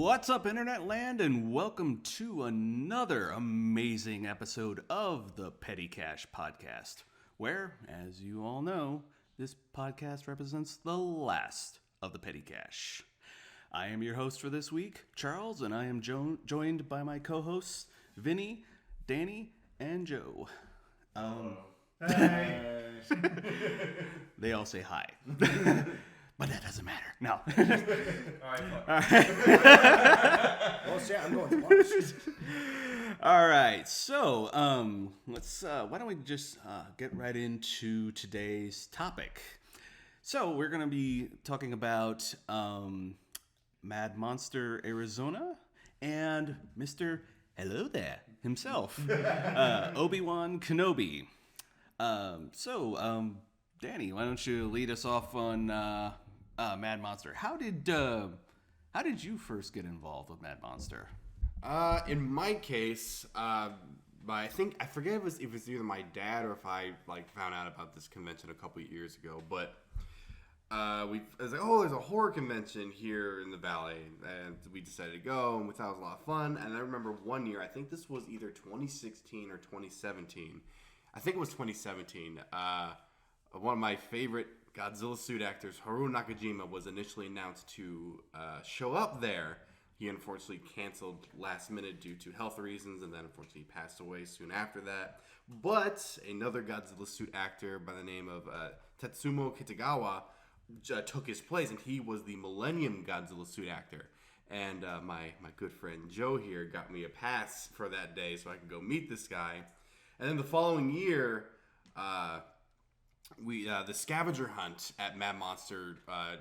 What's up, Internet Land, and welcome to another amazing episode of the Petty Cash Podcast, where, as you all know, this podcast represents the last of the Petty Cash. I am your host for this week, Charles, and I am joined by my co-hosts, Vinny, Danny, and Joe. Hey. They all say hi. But that doesn't matter. No. All right. Well, yeah, I'm going to lunch. All right. So, let's. Why don't we just get right into today's topic? So, we're going to be talking about Mad Monster Arizona and Mr. Hello There himself, Obi Wan Kenobi. Danny, why don't you lead us off on Mad Monster? How did you first get involved with Mad Monster? In my case, I forget if it was either my dad or if I found out about this convention a couple of years ago. But I was like, oh, there's a horror convention here in the Valley, and we decided to go, and we thought it was a lot of fun. And I remember one year, I think this was either 2016 or 2017. I think it was 2017. One of my favorite Godzilla suit actors, Haruo Nakajima, was initially announced to show up there. He unfortunately canceled last minute due to health reasons, and then unfortunately passed away soon after that. But another Godzilla suit actor by the name of Tetsumo Kitagawa took his place, and he was the Millennium Godzilla suit actor. And my good friend Joe here got me a pass for that day so I could go meet this guy. And then the following year, the scavenger hunt at Mad Monster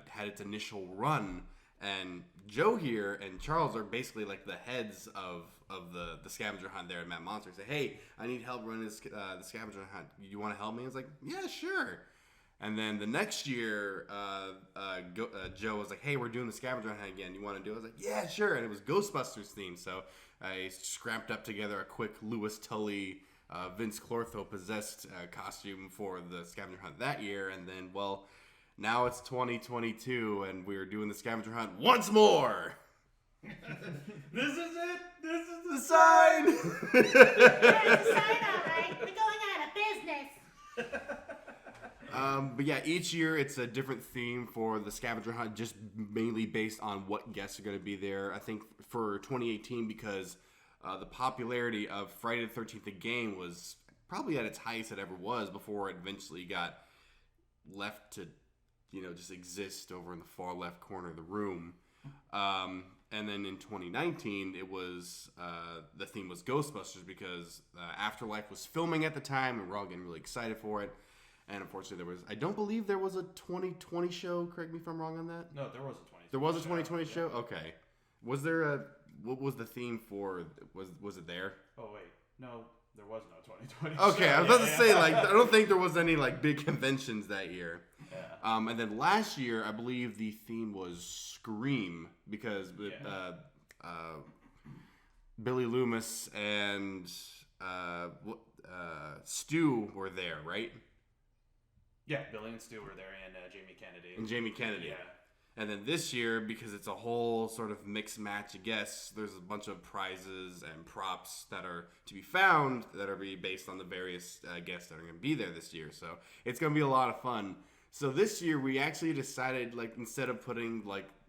had its initial run, and Joe here and Charles are basically like the heads of the scavenger hunt there at Mad Monster. Say, hey, I need help running the scavenger hunt. You want to help me? I was like, yeah, sure. And then the next year, Joe was like, hey, we're doing the scavenger hunt again. You want to do it? I was like, yeah, sure. And it was Ghostbusters themed, so I scrapped up together a quick Louis Tully Vince Clortho possessed costume for the scavenger hunt that year, and then, well, now it's 2022, and we're doing the scavenger hunt once more. This is it. This is The sign. There's a sign, all right. We're going out of business. But yeah, each year it's a different theme for the scavenger hunt, just mainly based on what guests are going to be there. I think for 2018, because the popularity of Friday the 13th, the game, was probably at its highest it ever was before it eventually got left to, just exist over in the far left corner of the room. And then in 2019, it was the theme was Ghostbusters because Afterlife was filming at the time, and we're all getting really excited for it. And unfortunately, I don't believe there was a 2020 show. Correct me if I'm wrong on that. No, there was a 2020. There was a 2020 show. Okay. Was there what was the theme for? Was it there? Oh wait, no, there was no 2020. Okay, show. I was about to say I don't think there was any big conventions that year. Yeah. And then last year, I believe the theme was Scream because Billy Loomis and Stu were there, right? Yeah, Billy and Stu were there, and Jamie Kennedy. Yeah. And then this year, because it's a whole sort of mixed match of guests, there's a bunch of prizes and props that are to be found that are based on the various guests that are going to be there this year. So it's going to be a lot of fun. So this year, we actually decided, instead of putting,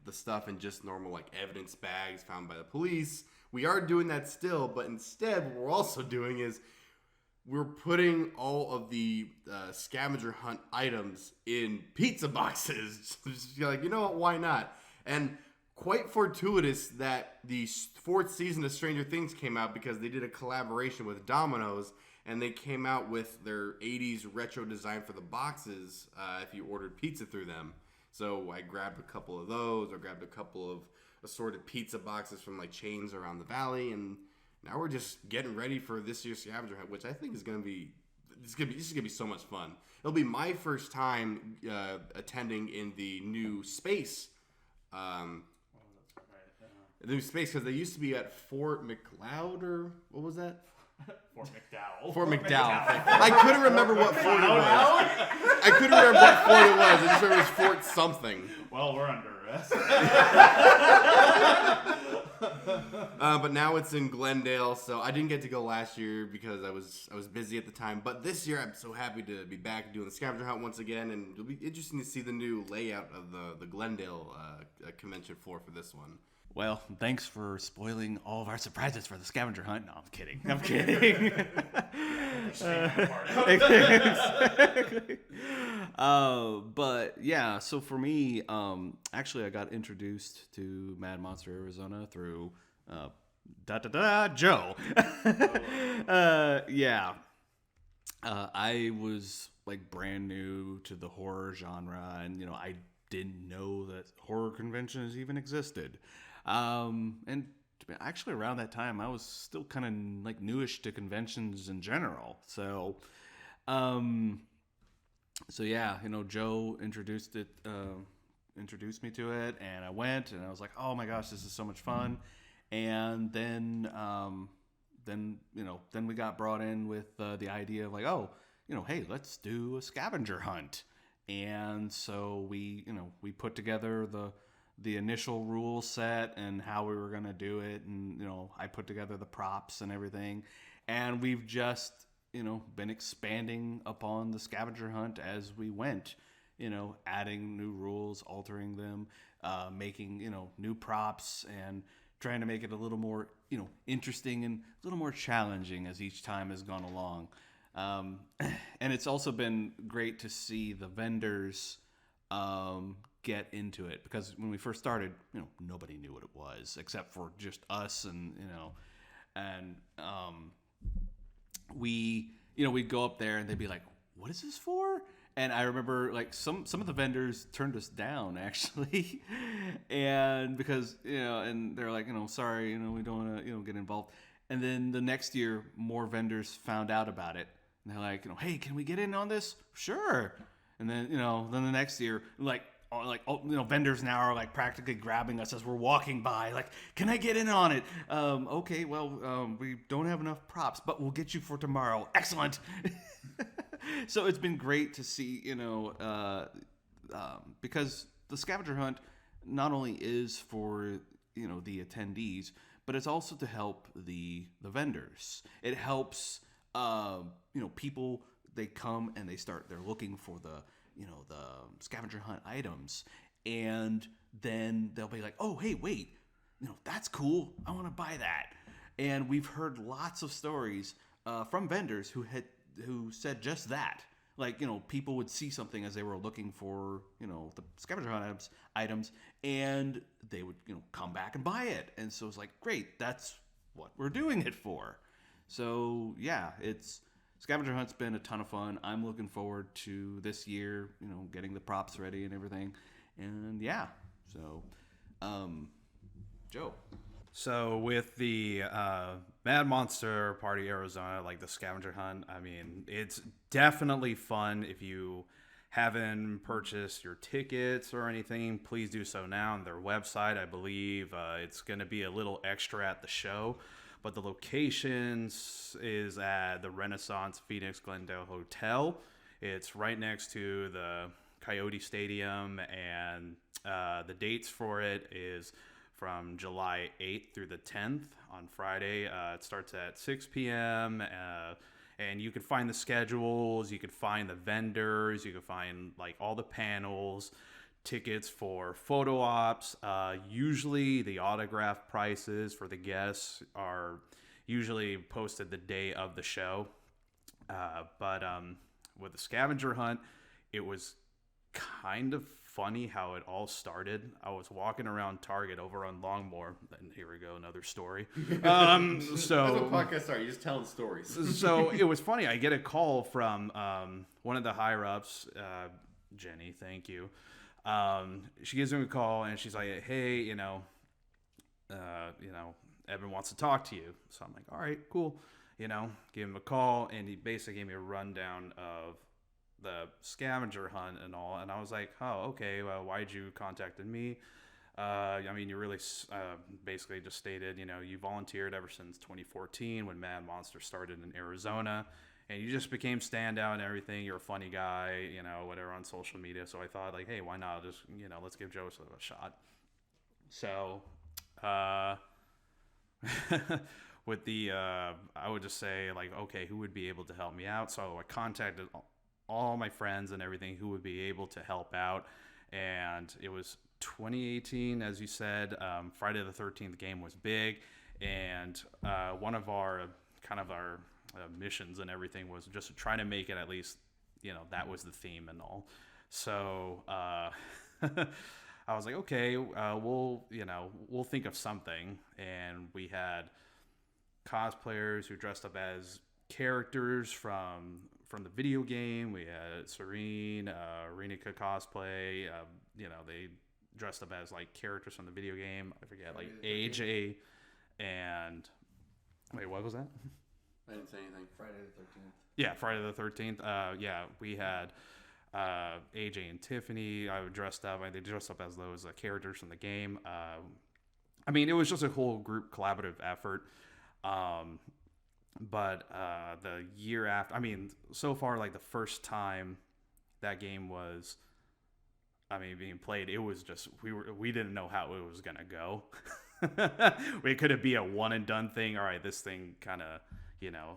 the stuff in just normal, evidence bags found by the police, we are doing that still. But instead, what we're also doing is we're putting all of the scavenger hunt items in pizza boxes. Just you know what, why not? And quite fortuitous that the fourth season of Stranger Things came out because they did a collaboration with Domino's, and they came out with their 80s retro design for the boxes if you ordered pizza through them. So I grabbed a couple of those, or grabbed a couple of assorted pizza boxes from chains around the valley, and now we're just getting ready for this year's scavenger hunt, which I think is going to be so much fun. It'll be my first time attending in the new space. The new space, because they used to be at Fort McLeod, or what was that? Fort McDowell. Fort McDowell. I couldn't remember what fort it was. I couldn't remember what fort it was. I just remember it was Fort something. Well, we're under arrest. But now it's in Glendale, so I didn't get to go last year because I was busy at the time. But this year, I'm so happy to be back doing the scavenger hunt once again, and it'll be interesting to see the new layout of the Glendale convention floor for this one. Well, thanks for spoiling all of our surprises for the scavenger hunt. No, I'm kidding. I'm kidding. Exactly. But yeah, so for me, actually, I got introduced to Mad Monster Arizona through Joe. Yeah. I was like brand new to the horror genre, and I didn't know that horror conventions even existed. And actually around that time, I was still kind of like newish to conventions in general. So yeah, Joe introduced me to it, and I went, and I was like, oh my gosh, this is so much fun. And then we got brought in with the idea of like, oh, hey, let's do a scavenger hunt. And so we put together the initial rule set and how we were going to do it. And, I put together the props and everything. And we've just, been expanding upon the scavenger hunt as we went, adding new rules, altering them, making, new props, and trying to make it a little more, interesting and a little more challenging as each time has gone along. And it's also been great to see the vendors get into it, because when we first started, nobody knew what it was except for just us, and we'd go up there and they'd be like, what is this for? And I remember like some of the vendors turned us down actually, and because and they're like, sorry, we don't want to get involved. And then the next year, more vendors found out about it, and they're like, hey, can we get in on this? Sure. And then then the next year, vendors now are like practically grabbing us as we're walking by, like, can I get in on it? Okay, well, we don't have enough props, but we'll get you for tomorrow. Excellent. So it's been great to see, because the scavenger hunt not only is for, the attendees, but it's also to help the vendors. It helps, people, they come and they're looking for the scavenger hunt items, and then they'll be like, oh, hey, wait, that's cool, I want to buy that. And we've heard lots of stories from vendors who said just that. Like, people would see something as they were looking for, the scavenger hunt items, and they would, come back and buy it. And so it's like, great, that's what we're doing it for. So yeah, scavenger hunt's been a ton of fun. I'm looking forward to this year, getting the props ready and everything. And yeah, so, Joe. So with the Mad Monster Party Arizona, like the scavenger hunt, I mean, it's definitely fun. If you haven't purchased your tickets or anything, please do so now on their website. I believe it's going to be a little extra at the show. But the locations is at the Renaissance Phoenix Glendale Hotel. It's right next to the Coyote Stadium, and the dates for it is from July 8th through the 10th on Friday. It starts at 6 p.m., and you can find the schedules, you can find the vendors, you can find like all the panels, tickets for photo ops. Usually the autograph prices for the guests are usually posted the day of the show. But with the scavenger hunt, it was kind of funny how it all started. I was walking around Target over on Longmore, and here we go, another story. So that's what podcasts are. You just telling stories. So it was funny. I get a call from one of the higher ups, Jenny. Thank you. She gives me a call and she's like, hey, Evan wants to talk to you. So I'm like, all right, cool. Give him a call, and he basically gave me a rundown of the scavenger hunt and all. And I was like, oh, okay, well, why'd you contacted me? I mean, you really basically just stated, you volunteered ever since 2014 when Mad Monster started in Arizona. And you just became standout and everything. You're a funny guy, whatever, on social media. So I thought, like, hey, why not? Just, let's give Joe a shot. So with the I would just say like, okay, who would be able to help me out? So I contacted all my friends and everything who would be able to help out, and it was 2018, as you said. Friday the 13th game was big, and one of our missions and everything was just to try to make it at least, that was the theme and all. So I was like, okay, we'll think of something. And we had cosplayers who dressed up as characters from the video game. We had Serene, Renika cosplay. They dressed up as like characters from the video game. I forget, like AJ and wait, what was that? I didn't say anything. Friday the 13th. Yeah, Friday the 13th. We had AJ and Tiffany. I dressed up. They dressed up as those characters from the game. It was just a whole group collaborative effort. But the year after, so far, like the first time that game was, being played, it was just we didn't know how it was gonna go. Could it be a one and done thing? All right, this thing kind of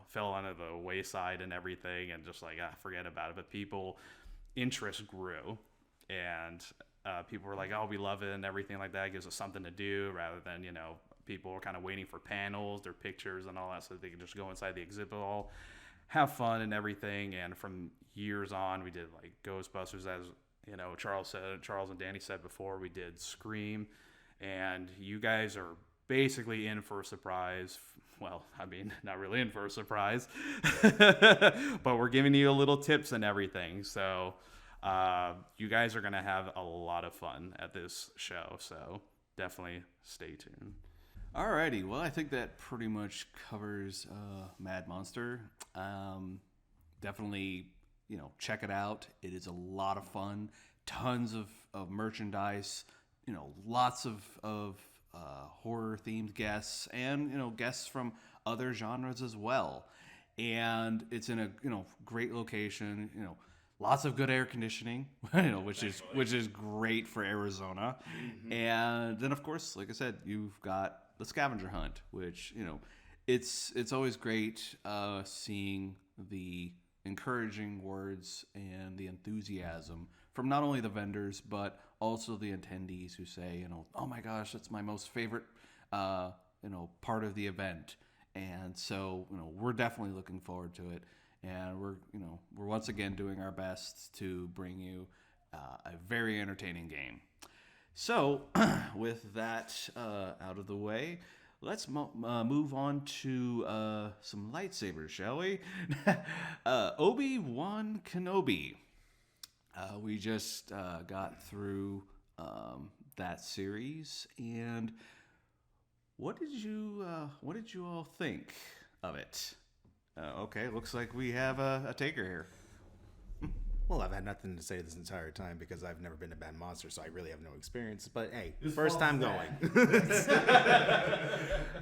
fell under the wayside and everything, and just like forget about it. But people interest grew, and people were like, oh, we love it and everything like that. It gives us something to do rather than people were kind of waiting for panels, their pictures and all that, so that they could just go inside the exhibit hall, have fun and everything. And from years on, we did like Ghostbusters, as Charles and Danny said before. We did Scream, and you guys are basically in for a surprise. Well, not really in for a surprise, but we're giving you a little tips and everything. So you guys are going to have a lot of fun at this show. So definitely stay tuned. Alrighty, well, I think that pretty much covers Mad Monster. Definitely, check it out. It is a lot of fun. Tons of merchandise. Lots of horror-themed guests, and guests from other genres as well. And it's in a great location. Lots of good air conditioning, which is great for Arizona. Mm-hmm. And then, of course, like I said, you've got the scavenger hunt, which it's always great seeing the encouraging words and the enthusiasm from not only the vendors but also the attendees who say, oh my gosh, that's my most favorite part of the event. And so we're definitely looking forward to it, and we're once again doing our best to bring you a very entertaining game. So with that out of the way, let's move on to some lightsabers, shall we? Obi Wan Kenobi. We just got through that series, and what did you all think of it? Okay, looks like we have a taker here. Well, I've had nothing to say this entire time because I've never been to Bad Monster, so I really have no experience. But hey, first time going.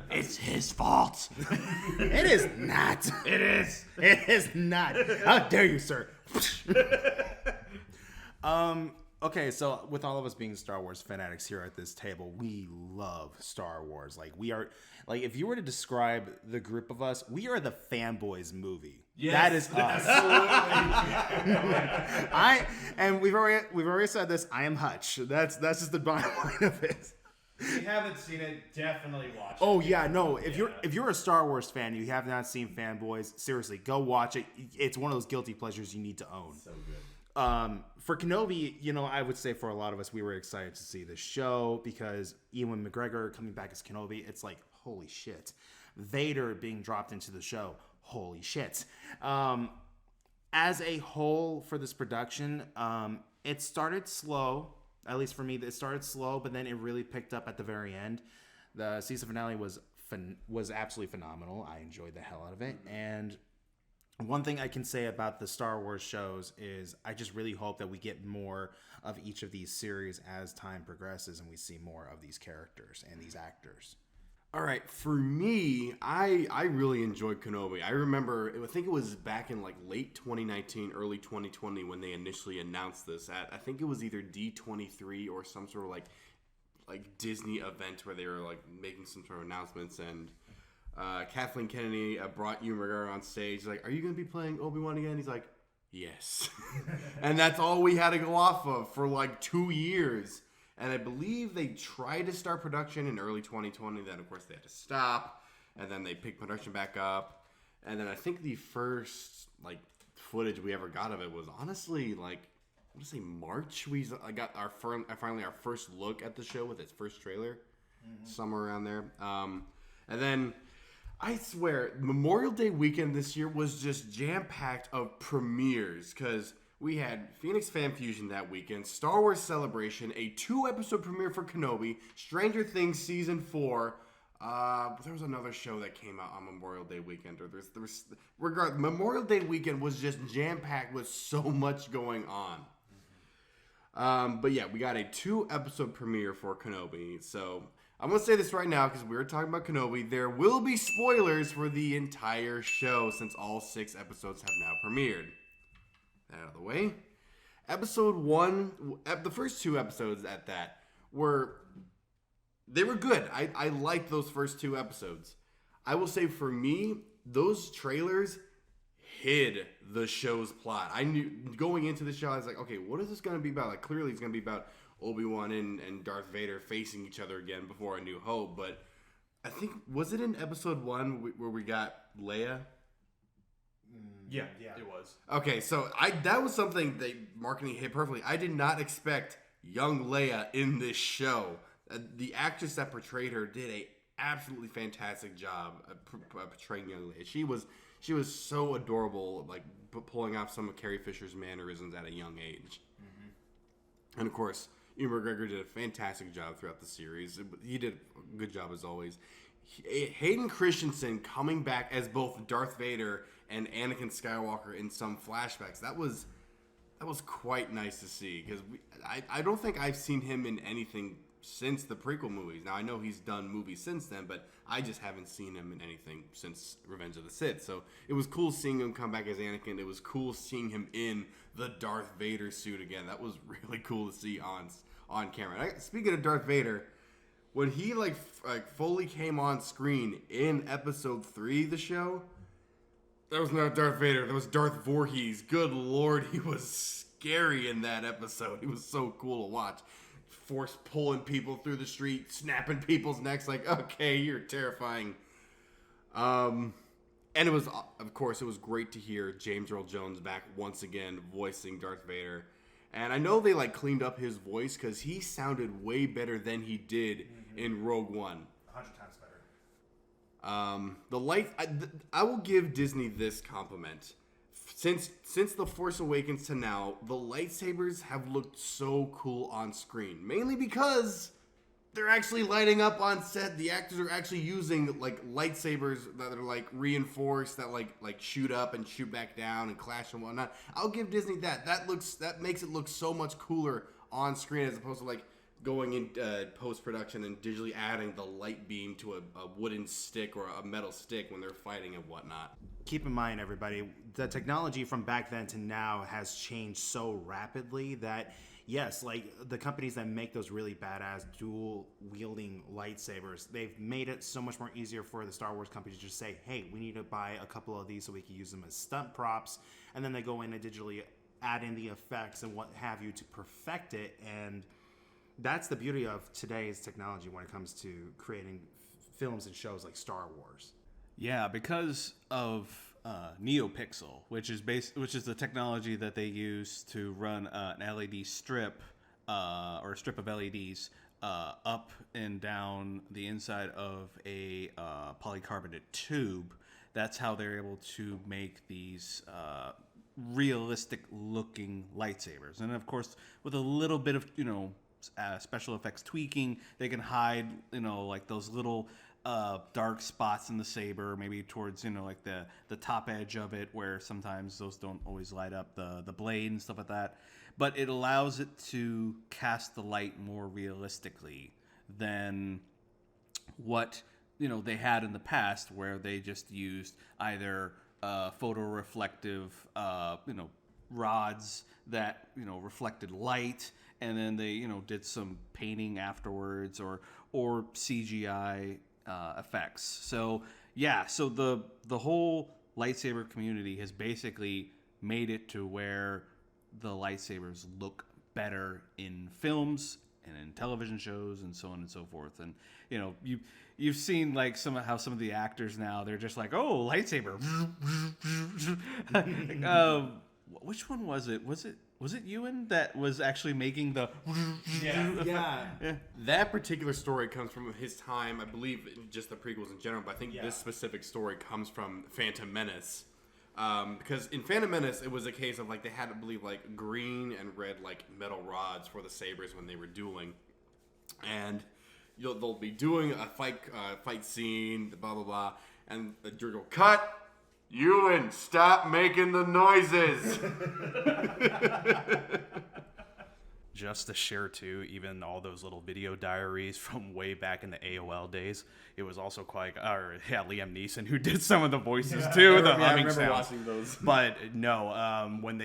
It's his fault. It is not. It is. It is not. How dare you, sir? Okay, so with all of us being Star Wars fanatics here at this table, we love Star Wars. Like, we are, like, if you were to describe the group of us, we are the fanboys movie. Yes, that is us. And we've already said this. I am Hutch. That's just the bottom line of it. If you haven't seen it, definitely watch it. Oh yeah, no. If you're a Star Wars fan, you have not seen Fanboys, seriously, go watch it. It's one of those guilty pleasures you need to own. So good. For Kenobi, I would say for a lot of us, we were excited to see the show because Ewan McGregor coming back as Kenobi, it's like, holy shit. Vader being dropped into the show, holy shit. As a whole for this production, it started slow. At least for me, it started slow, but then it really picked up at the very end. The season finale was absolutely phenomenal. I enjoyed the hell out of it. And one thing I can say about the Star Wars shows is I just really hope that we get more of each of these series as time progresses and we see more of these characters and these actors. All right, for me, I really enjoyed Kenobi. I remember, I think it was back in like late 2019, early 2020 when they initially announced this at, I think it was either D23 or some sort of like like Disney event where they were like making some sort of announcements, and Kathleen Kennedy brought Ewan McGregor on stage. Like, are you going to be playing Obi-Wan again? He's like, yes. And that's all we had to go off of for like 2 years. And I believe they tried to start production in early 2020. Then, of course, they had to stop. And then they picked production back up. And then I think the first like footage we ever got of it was honestly like, I want to say March. I got finally our first look at the show with its first trailer, somewhere around there. And then I swear, Memorial Day weekend this year was just jam-packed of premieres, because we had Phoenix Fan Fusion that weekend, Star Wars Celebration, a 2-episode premiere for Kenobi, Stranger Things Season 4. There was another show that came out on Memorial Day weekend. Memorial Day weekend was just jam-packed with so much going on. But yeah, we got a 2-episode premiere for Kenobi, so I'm going to say this right now because we were talking about Kenobi. There will be spoilers for the entire show since all 6 episodes have now premiered. That out of the way. Episode 1, the first 2 episodes at that, were good. I liked those first 2 episodes. I will say for me, those trailers hid the show's plot. I knew going into the show, I was like, okay, what is this going to be about? Like, clearly it's going to be about Obi-Wan and Darth Vader facing each other again before A New Hope, but I think, was it in episode 1 where we got Leia? Yeah, it was. Okay, so that was something that marketing hit perfectly. I did not expect young Leia in this show. The actress that portrayed her did a absolutely fantastic job portraying young Leia. She was so adorable, like pulling off some of Carrie Fisher's mannerisms at a young age. And of course, Ewan McGregor did a fantastic job throughout the series. He did a good job as always. Hayden Christensen coming back as both Darth Vader and Anakin Skywalker in some flashbacks. That was quite nice to see, because I don't think I've seen him in anything since the prequel movies. Now, I know he's done movies since then, but I just haven't seen him in anything since Revenge of the Sith. So it was cool seeing him come back as Anakin. It was cool seeing him in the Darth Vader suit again. That was really cool to see on camera. Speaking of Darth Vader, when he like fully came on screen in episode 3 of the show, that was not Darth Vader. That was Darth Voorhees. Good Lord, he was scary in that episode. He was so cool to watch. Force pulling people through the street, snapping people's necks. Like, okay, you're terrifying. And it was, of course, it was great to hear James Earl Jones back once again voicing Darth Vader. And I know they like cleaned up his voice because he sounded way better than he did in Rogue One. 100 times better. The light, I will give Disney this compliment. Since The Force Awakens to now, the lightsabers have looked so cool on screen. Mainly because they're actually lighting up on set. The actors are actually using like lightsabers that are like reinforced, that like shoot up and shoot back down and clash and whatnot. I'll give Disney that. That makes it look so much cooler on screen, as opposed to like going in post-production and digitally adding the light beam to a wooden stick or a metal stick when they're fighting and whatnot. Keep in mind, everybody, the technology from back then to now has changed so rapidly that, yes, like the companies that make those really badass dual-wielding lightsabers, they've made it so much more easier for the Star Wars companies to just say, hey, we need to buy a couple of these so we can use them as stunt props, and then they go in and digitally add in the effects and what have you to perfect it. And that's the beauty of today's technology when it comes to creating films and shows like Star Wars. Yeah, because of NeoPixel, which is the technology that they use to run an LED strip or a strip of LEDs up and down the inside of a polycarbonate tube. That's how they're able to make these realistic looking lightsabers. And of course, with a little bit of special effects tweaking, they can hide like those little dark spots in the saber, maybe towards like the top edge of it, where sometimes those don't always light up the blade and stuff like that. But it allows it to cast the light more realistically than what they had in the past, where they just used either photoreflective rods that reflected light and then they did some painting afterwards or CGI effects. So yeah, so the whole lightsaber community has basically made it to where the lightsabers look better in films and in television shows and so on and so forth. And you've seen like some of the actors now, they're just like, oh, lightsaber. Which one was it? Was it Ewan that was actually making the Yeah. That particular story comes from his time, I believe, just the prequels in general, but I think this specific story comes from Phantom Menace. Because in Phantom Menace, it was a case of like they had to believe like green and red like metal rods for the sabers when they were dueling, and they'll be doing a fight scene, blah blah blah, and the droid will cut. Ewan, stop making the noises. Just to share too, even all those little video diaries from way back in the AOL days, it was also Liam Neeson who did some of the voices too, the humming I remember sounds. watching those. But no, when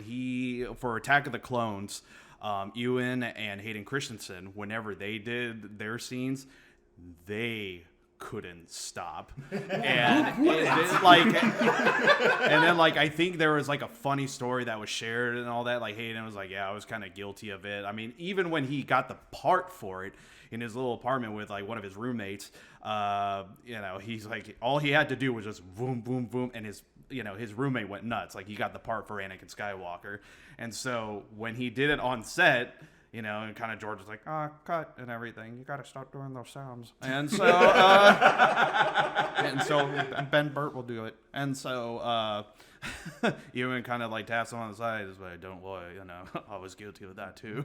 he for Attack of the Clones, Ewan and Hayden Christensen, whenever they did their scenes, they couldn't stop. And then I think there was like a funny story that was shared and all that. Like Hayden was like, yeah, I was kind of guilty of it. I mean, even when he got the part for it in his little apartment with like one of his roommates, he's like, all he had to do was just boom, boom, boom, and his roommate went nuts. Like he got the part for Anakin Skywalker. And so when he did it on set, and kind of George was like, cut and everything. You got to stop doing those sounds. And so, and Ben Burt will do it. And so, Ewan kind of like taps him on the side. Is like, don't worry, I was guilty of that too.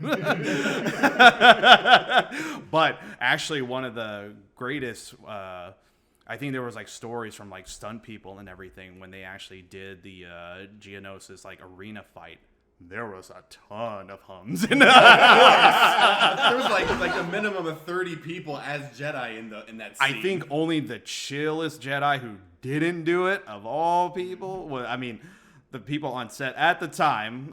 But actually, one of the greatest, I think there was like stories from like stunt people and everything when they actually did the Geonosis like arena fight. There was a ton of hums in There was like a minimum of 30 people as Jedi in that scene. I think only the chillest Jedi who didn't do it, of all people, the people on set at the time.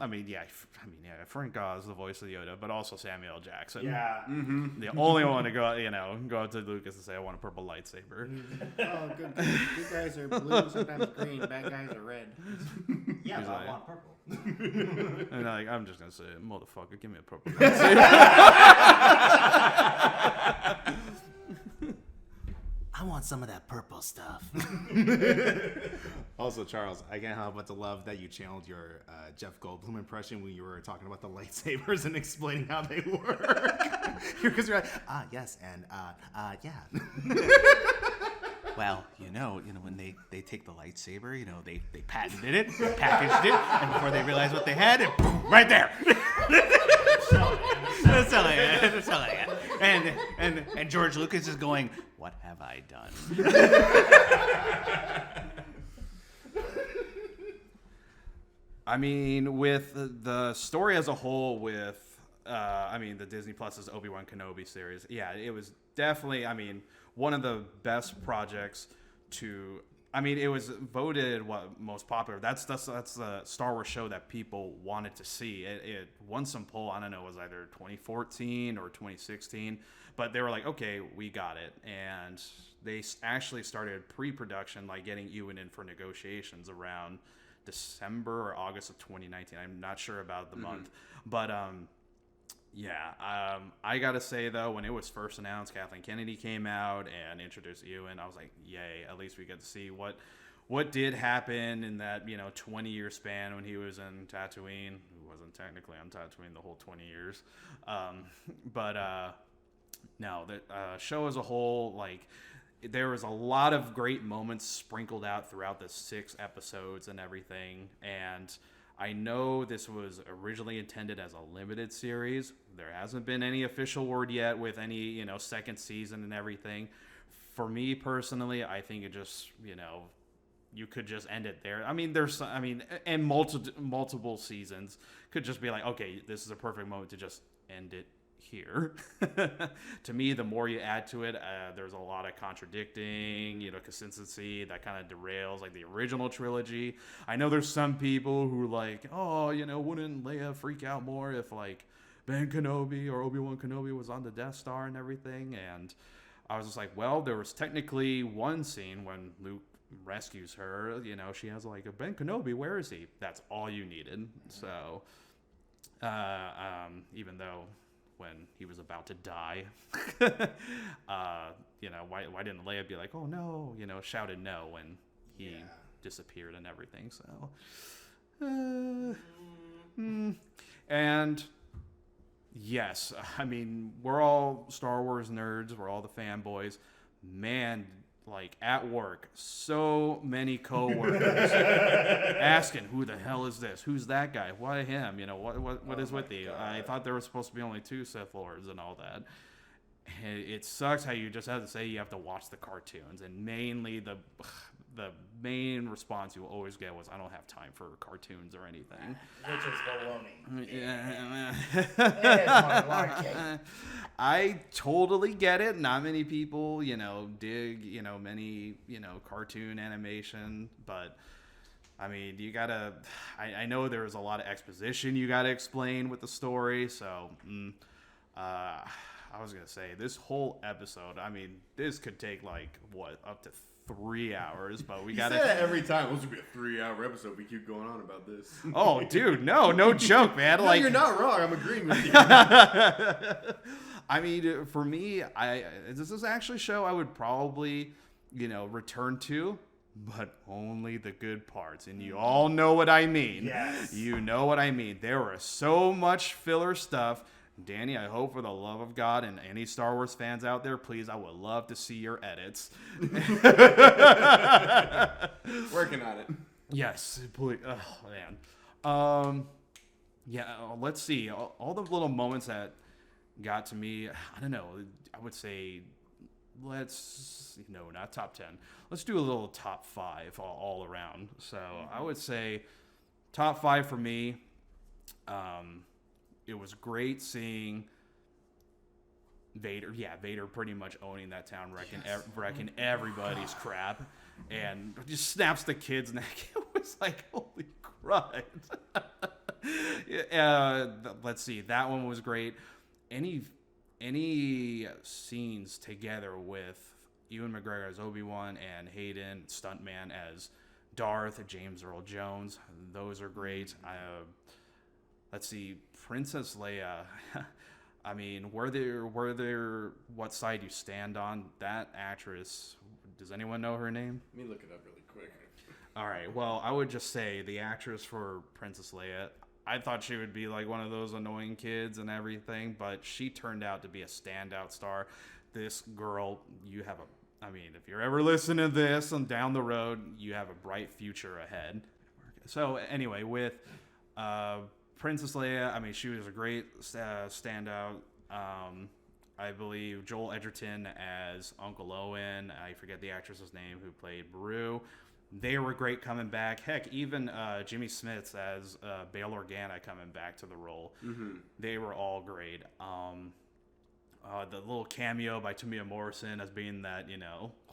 Frank Oz, the voice of Yoda, but also Samuel L. Jackson. Yeah. Mm-hmm. The only one to go up to Lucas and say, I want a purple lightsaber. Oh, good guys are blue, sometimes green. Bad guys are red. Yeah, He's but like- I want purple. And I'm just going to say, motherfucker, give me a purple lightsaber. I want some of that purple stuff. Also, Charles, I can't help but to love that you channeled your Jeff Goldblum impression when you were talking about the lightsabers and explaining how they work. Because you're like, yes, and yeah. Well, when they take the lightsaber, they patented it, packaged it, and before they realized what they had, it boom, right there. That's something like that. And George Lucas is going, what have I done? I mean, with the story as a whole, with the Disney Plus's Obi Wan Kenobi series, yeah, it was definitely, one of the best projects to. It was voted most popular. That's the Star Wars show that people wanted to see. It won some poll. I don't know, it was either 2014 or 2016, but they were like, okay, we got it, and they actually started pre-production, like getting Ewan in for negotiations around December or August of 2019. I'm not sure about the month, but I gotta say though, when it was first announced, Kathleen Kennedy came out and introduced Ewan. I was like, yay! At least we get to see what did happen in that 20-year span when he was in Tatooine. He wasn't technically on Tatooine the whole 20 years, but no, the show as a whole, like, there was a lot of great moments sprinkled out throughout the 6 episodes and everything, and I know this was originally intended as a limited series. There hasn't been any official word yet with any, second season and everything. For me personally, I think it just, you could just end it there. And multiple seasons could just be like, okay, this is a perfect moment to just end it here. To me, the more you add to it, there's a lot of contradicting, consistency that kind of derails like the original trilogy. I know there's some people who like, wouldn't Leia freak out more if like Ben Kenobi or Obi Wan Kenobi was on the Death Star and everything, and I was just like, well, there was technically one scene when Luke rescues her. You know, she has like a Ben Kenobi, where is he? That's all you needed. So, even though when he was about to die, you know, why didn't Leia be like, oh no, you know, shouted no when he disappeared and everything. So, and yes, I mean, we're all Star Wars nerds. We're all the fanboys. Man, like at work, so many coworkers asking, "Who the hell is this? Who's that guy? Why him? You know, what is with you? I thought there was supposed to be only 2 Sith Lords and all that." And it sucks how you just have to say you have to watch the cartoons, and mainly the main response you always get was, "I don't have time for cartoons or anything." Which is baloney. Yeah. That is malarkey. I totally get it. Not many people, you know, dig, you know, many, you know, cartoon animation, but I mean, you gotta, I know there's a lot of exposition you gotta explain with the story, so, I was gonna say, this whole episode, I mean, this could take like, what, up to 3 hours, but we gotta. Say that every time. This will be a 3-hour episode if we keep going on about this. Oh, dude, no joke, man. No, like, you're not wrong. I'm agreeing with you. I mean, for me, this is actually a show I would probably, you know, return to, but only the good parts. And you all know what I mean. Yes. You know what I mean. There was so much filler stuff. Danny, I hope for the love of God and any Star Wars fans out there, please, I would love to see your edits. Working on it. Yes, please. Oh, man. Yeah, let's see. All the little moments that got to me, I don't know, I would say, not top 10. Let's do a little top 5 all around. So I would say top 5 for me, it was great seeing Vader. Yeah, Vader pretty much owning that town, wrecking everybody's crap, and just snaps the kid's neck. It was like, holy crud. Let's see, that one was great. Any scenes together with Ewan McGregor as Obi-Wan and Hayden Stuntman as Darth, James Earl Jones, those are great. Let's see, Princess Leia. I mean, what side you stand on? That actress, does anyone know her name? Let me look it up really quick. All right, well, I would just say the actress for Princess Leia, I thought she would be like one of those annoying kids and everything, but she turned out to be a standout star. This girl, if you're ever listening to this and down the road, you have a bright future ahead. So anyway, with Princess Leia, I mean, she was a great standout. I believe Joel Edgerton as Uncle Owen. I forget the actress's name who played Beru. They were great coming back. Heck, even Jimmy Smits as Bail Organa coming back to the role. Mm-hmm. They were all great. The little cameo by Tamia Morrison as being that,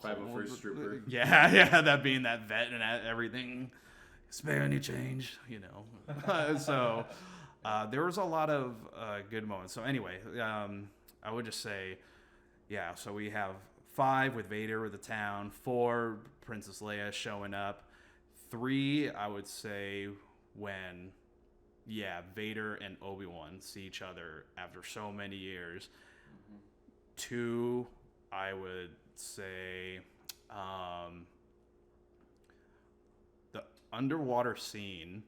501st Trooper. Yeah, that being that vet and everything. Spare any change, So there was a lot of good moments. So anyway, I would just say, yeah, so we have 5 with Vader with the town, 4 Princess Leia showing up, 3 I would say when Vader and Obi-Wan see each other after so many years. 2 I would say the underwater scene.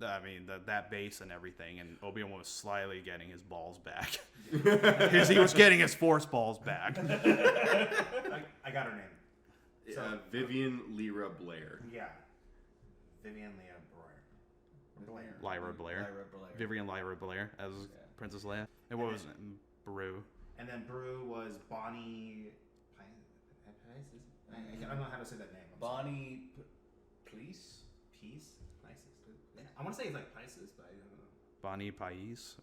I mean, that base and everything, and Obi-Wan was slyly getting his balls back. He was getting his Force balls back. I got her name. Vivian Lyra Blair. Yeah. Vivian Blair. Lyra Blair. Vivian Lyra Blair as Princess Leia. And what was it? Beru. And then Beru was Bonnie. I don't know how to say that name. Bonnie Please? Peace? I want to say it's like Pisces, but I don't know. Bonnie Pais.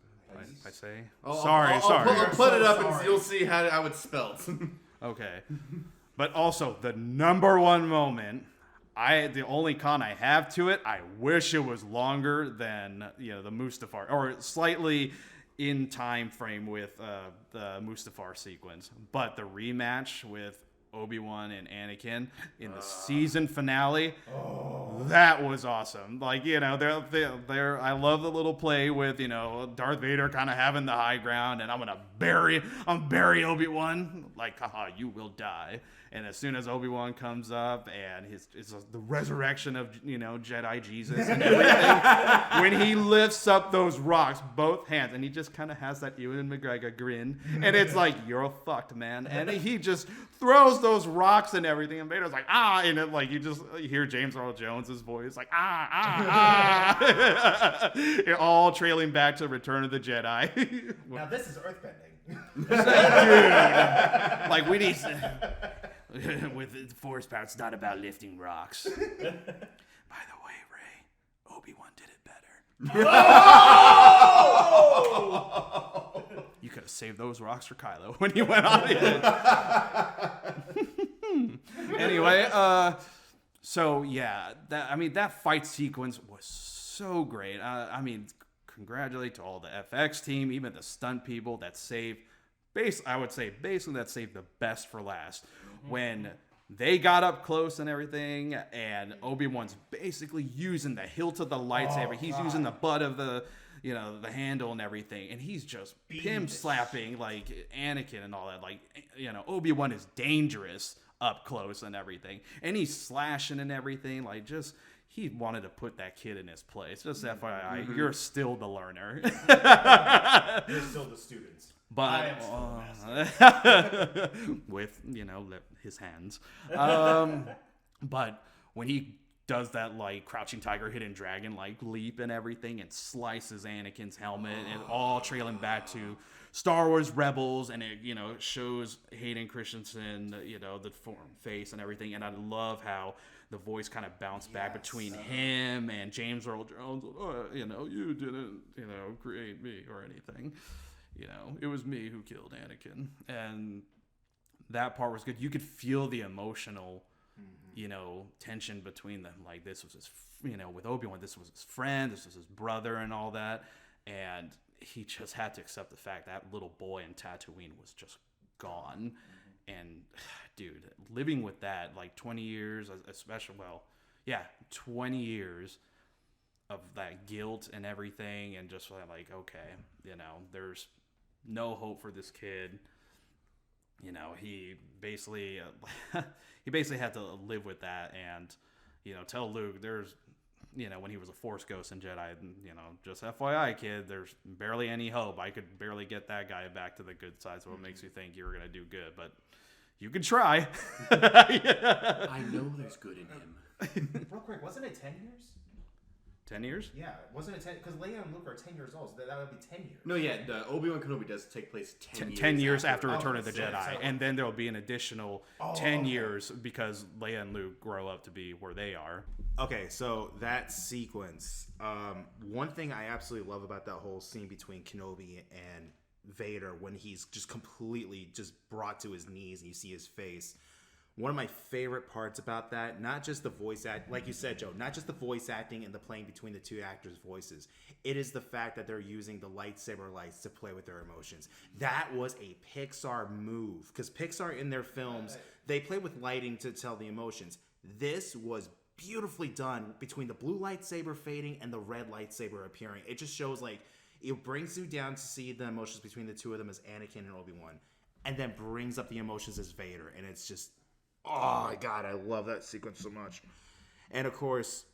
I say. Oh, Sorry. I'll put it up and sorry. you'll see how it's spelled. Okay. But also, the number one moment, the only con I have to it, I wish it was longer than, the Mustafar, or slightly, in time frame with the Mustafar sequence, but the rematch with Obi-Wan and Anakin in the season finale, that was awesome. Like, you know, they're I love the little play with, you know, Darth Vader kind of having the high ground, and I'm bury Obi-Wan, like, haha, you will die. And as soon as Obi-Wan comes up and it's the resurrection of, you know, Jedi Jesus and everything, when he lifts up those rocks, both hands, and he just kind of has that Ewan McGregor grin, and it's like, you're fucked, man. And he just throws those rocks and everything, and Vader's like, ah, and it, like, you just hear James Earl Jones' voice, like, It all trailing back to Return of the Jedi. Now this is earthbending. Dude, like, we need with the Force power, it's not about lifting rocks. By the way, Ray, Obi-Wan did it better. You could have saved those rocks for Kylo when he went on it. Anyway, so yeah, that fight sequence was so great. I mean, congratulate to all the FX team, even the stunt people that saved. I would say basically that saved the best for last. When they got up close and everything, and Obi-Wan's basically using the hilt of the lightsaber. He's using the butt of the, you know, the handle and everything, and he's just pim slapping like Anakin and all that. Like, you know, Obi-Wan is dangerous up close and everything, and he's slashing and everything. Like, just he wanted to put that kid in his place. Just FYI, you're still the learner. You're still the students. But with, you know, his hands. But when he does that, like, crouching tiger, hidden dragon, like, leap and everything, and slices Anakin's helmet, and all trailing back to Star Wars Rebels, and it, you know, shows Hayden Christensen, you know, the face and everything. And I love how the voice kind of bounced back between him and James Earl Jones. You know, you didn't, you know, create me or anything. You know, it was me who killed Anakin. And that part was good. You could feel the emotional, you know, tension between them. Like, this was his, you know, with Obi-Wan, this was his friend, this was his brother and all that. And he just had to accept the fact that little boy in Tatooine was just gone. And, dude, living with that, like, 20 years, especially, 20 years of that guilt and everything, and just like, okay, you know, there's no hope for this kid. You know, he basically had to live with that, and, you know, tell Luke there's, you know, when he was a Force ghost in Jedi, you know, just FYI, kid, there's barely any hope. I could barely get that guy back to the good side, so it makes you think you're gonna do good, but you can try. I know there's good in him. Real quick, wasn't it 10 years? 10 years? Yeah, wasn't it 10? Because Leia and Luke are 10 years old, so that would be 10 years. No, yeah, the Obi Wan Kenobi does take place 10 years after Return of the so- Jedi, so- and then there'll be an additional 10 years because Leia and Luke grow up to be where they are. Okay, so that sequence, one thing I absolutely love about that whole scene between Kenobi and Vader, when he's just completely just brought to his knees and you see his face. One of my favorite parts about that, not just the voice act, like you said, Joe, not just the voice acting and the playing between the two actors' voices. It is the fact that they're using the lightsaber lights to play with their emotions. That was a Pixar move, because Pixar in their films, they play with lighting to tell the emotions. This was beautifully done between the blue lightsaber fading and the red lightsaber appearing. It just shows, like, it brings you down to see the emotions between the two of them as Anakin and Obi-Wan, and then brings up the emotions as Vader, and it's just, oh my god, I love that sequence so much. And of course,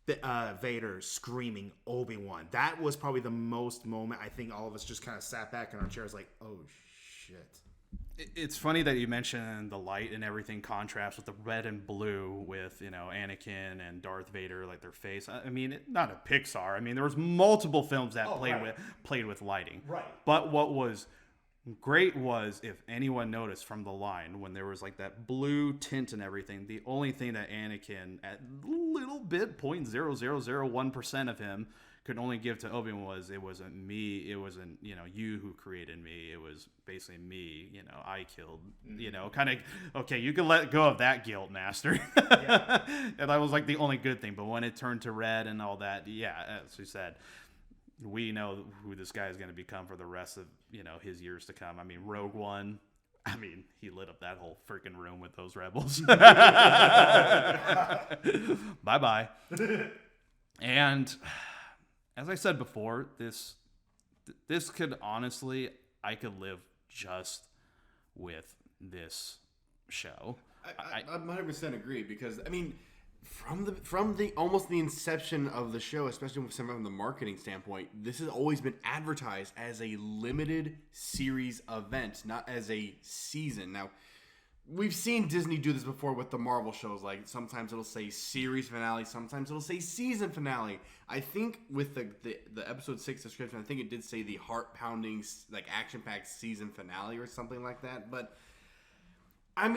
Vader screaming Obi-Wan. That was probably the most moment I think all of us just kind of sat back in our chairs like, oh shit. It's funny that you mentioned the light and everything contrasts with the red and blue with, you know, Anakin and Darth Vader, like their face. I mean, not a Pixar. I mean, there was multiple films that played with lighting. Right. But what was great was, if anyone noticed from the line, when there was like that blue tint and everything, the only thing that Anakin, at little bit, 0.0001% of him, could only give to Obi-Wan was, it wasn't me, it wasn't, you know, you who created me, it was basically me, you know, I killed, you know, kind of, okay, you can let go of that guilt, master. And that was like the only good thing. But when it turned to red and all that, yeah, as you said, we know who this guy is going to become for the rest of, his years to come. I mean, Rogue One, he lit up that whole freaking room with those rebels. Bye-bye. And as I said before, this could honestly, I could live just with this show. I 100% agree because from the almost the inception of the show, especially from the marketing standpoint, this has always been advertised as a limited series event, not as a season. Now, we've seen Disney do this before with the Marvel shows. Like sometimes it'll say series finale, sometimes it'll say season finale. I think with the episode 6 description, I think it did say the heart pounding, like action packed season finale or something like that. But I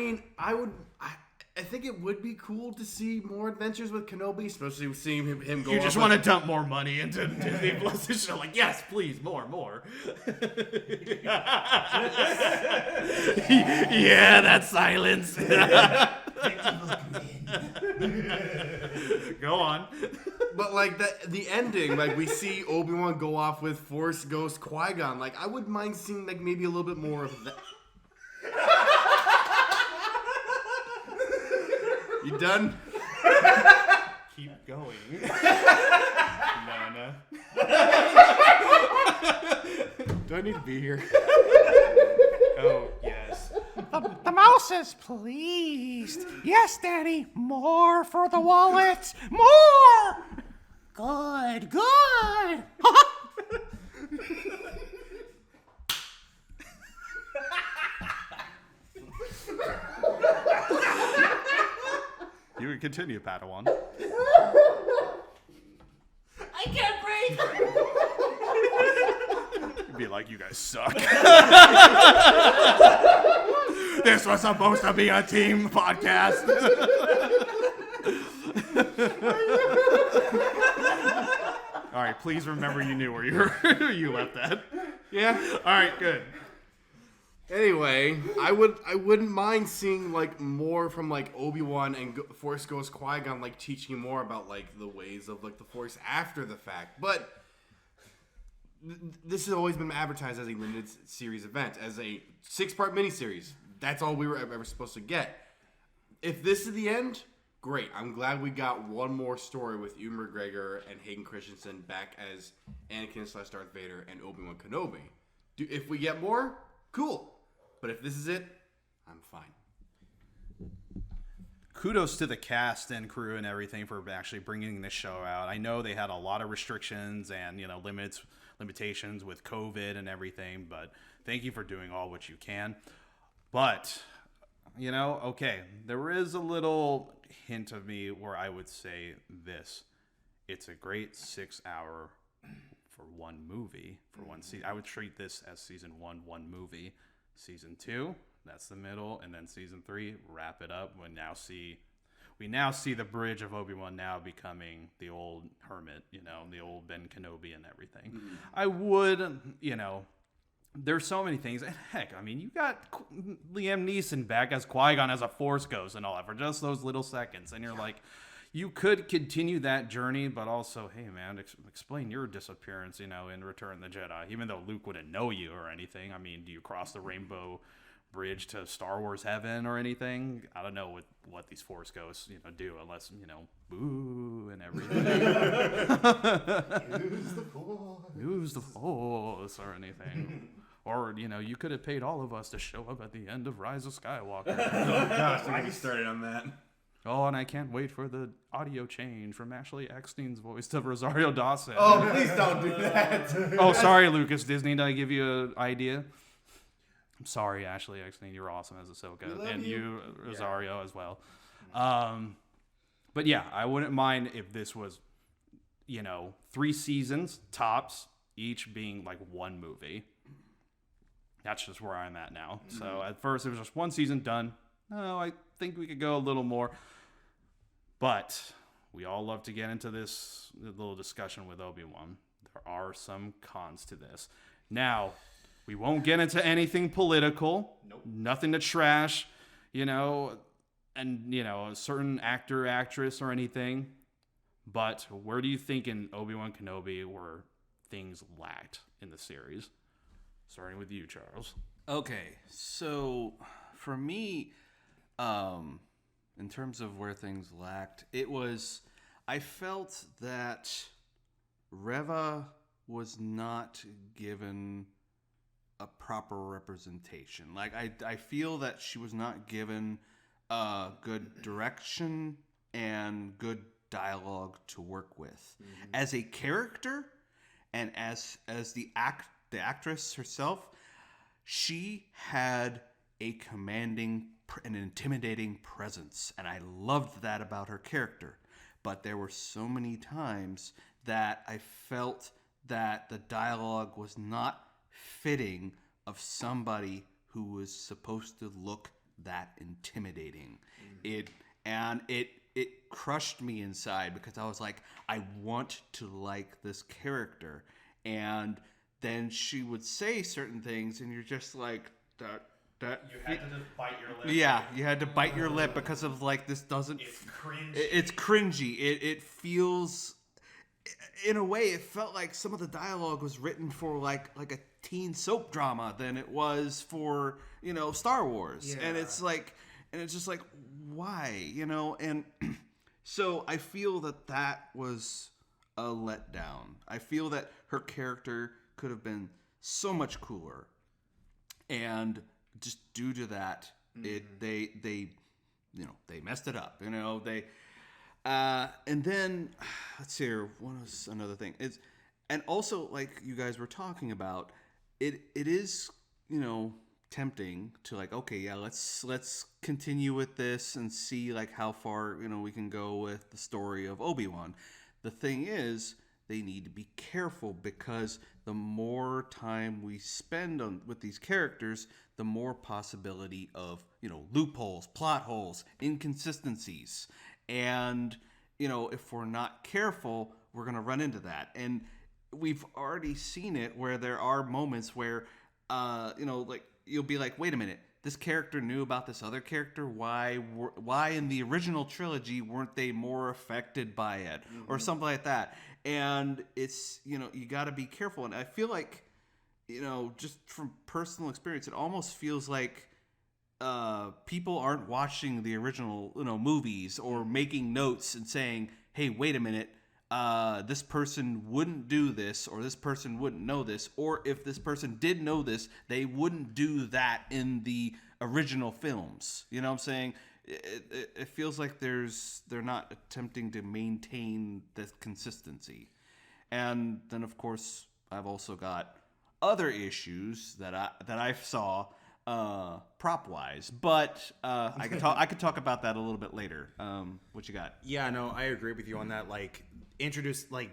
think it would be cool to see more adventures with Kenobi, especially seeing him go. You just want to dump more money into Disney Plus and show, like, yes, please, more. Yeah, that silence. Go on. But like the ending, like we see Obi-Wan go off with Force Ghost Qui-Gon. Like I wouldn't mind seeing like maybe a little bit more of that. You done? Keep going. Nana. Do I need to be here? Oh, yes. The mouse is pleased. Yes, Daddy. More for the wallet. More. Good. You can continue, Padawan. I can't breathe. You'd be like, you guys suck. This was supposed to be a team podcast. All right, please remember you knew where you left that. Yeah. All right, good. Anyway, I wouldn't mind seeing like more from like Obi-Wan and Force Ghost Qui-Gon, like teaching more about like the ways of like the Force after the fact. But this has always been advertised as a limited series event, as a 6-part miniseries. That's all we were ever supposed to get. If this is the end, great. I'm glad we got one more story with Ewan McGregor and Hayden Christensen back as Anakin / Darth Vader and Obi-Wan Kenobi. If we get more, cool. But if this is it, I'm fine. Kudos to the cast and crew and everything for actually bringing this show out. I know they had a lot of restrictions and limitations with COVID and everything, but thank you for doing all what you can. But okay, there is a little hint of me where I would say this: it's a great 6-hour for one movie for one season. I would treat this as season 1 movie. Season 2, that's the middle, and then season 3, wrap it up. We now see the bridge of Obi-Wan now becoming the old hermit, the old Ben Kenobi and everything. Mm-hmm. I would, there's so many things. And heck, you got Liam Neeson back as Qui-Gon as a Force Ghost and all that for just those little seconds, and you're like, you could continue that journey, but also, hey man, explain your disappearance, in Return of the Jedi. Even though Luke wouldn't know you or anything. Do you cross the Rainbow Bridge to Star Wars heaven or anything? I don't know what these Force Ghosts, do, unless, boo and everything. Use the Force or anything. Or, you could have paid all of us to show up at the end of Rise of Skywalker. Oh gosh, don't get me started on that. Oh, and I can't wait for the audio change from Ashley Eckstein's voice to Rosario Dawson. Oh, please don't do that. Oh, sorry, Lucas Disney. Did I give you an idea? I'm sorry, Ashley Eckstein. You're awesome as Ahsoka. And you, Rosario, as well. But yeah, I wouldn't mind if this was, 3 seasons, tops, each being like one movie. That's just where I'm at now. Mm-hmm. So at first it was just one season, done. No, I think we could go a little more. But we all love to get into this little discussion with Obi-Wan. There are some cons to this. Now, we won't get into anything political. Nope. Nothing to trash, and, a certain actor, actress, or anything. But where do you think in Obi-Wan Kenobi we're things lacked in the series? Starting with you, Charles. Okay, so for me, in terms of where things lacked, I felt that Reva was not given a proper representation. Like, I feel that she was not given good direction and good dialogue to work with. As a character and as the actress herself, she had a commanding and intimidating presence, and I loved that about her character. But there were so many times that I felt that the dialogue was not fitting of somebody who was supposed to look that intimidating. It crushed me inside because I was like, I want to like this character, and then she would say certain things, and you're just like, that. You had to just bite your lip. Yeah, you had to bite your lip because of like, this doesn't. It's cringy. It's cringy. It feels, in a way, it felt like some of the dialogue was written for like a teen soap drama than it was for Star Wars. Yeah. And it's just like, why, and so I feel that was a letdown. I feel that her character could have been so much cooler, and just due to that, they messed it up. And then let's see here. What was another thing? And also, like you guys were talking about, it is tempting to like, okay, yeah, let's continue with this and see like how far we can go with the story of Obi-Wan. The thing is, they need to be careful, because the more time we spend with these characters, the more possibility of loopholes, plot holes, inconsistencies, and if we're not careful, we're gonna run into that. And we've already seen it where there are moments where like you'll be like, wait a minute, this character knew about this other character. Why in the original trilogy weren't they more affected by it, or something like that? And it's you got to be careful. And I feel like just from personal experience, it almost feels like people aren't watching the original movies or making notes and saying, hey, wait a minute, this person wouldn't do this, or this person wouldn't know this, or if this person did know this, they wouldn't do that in the original films. You know what I'm saying? It feels like they're not attempting to maintain the consistency. And then, of course, I've also got other issues that I saw prop wise, but I could talk about that a little bit later. What you got? Yeah, no, I agree with you on that. Like,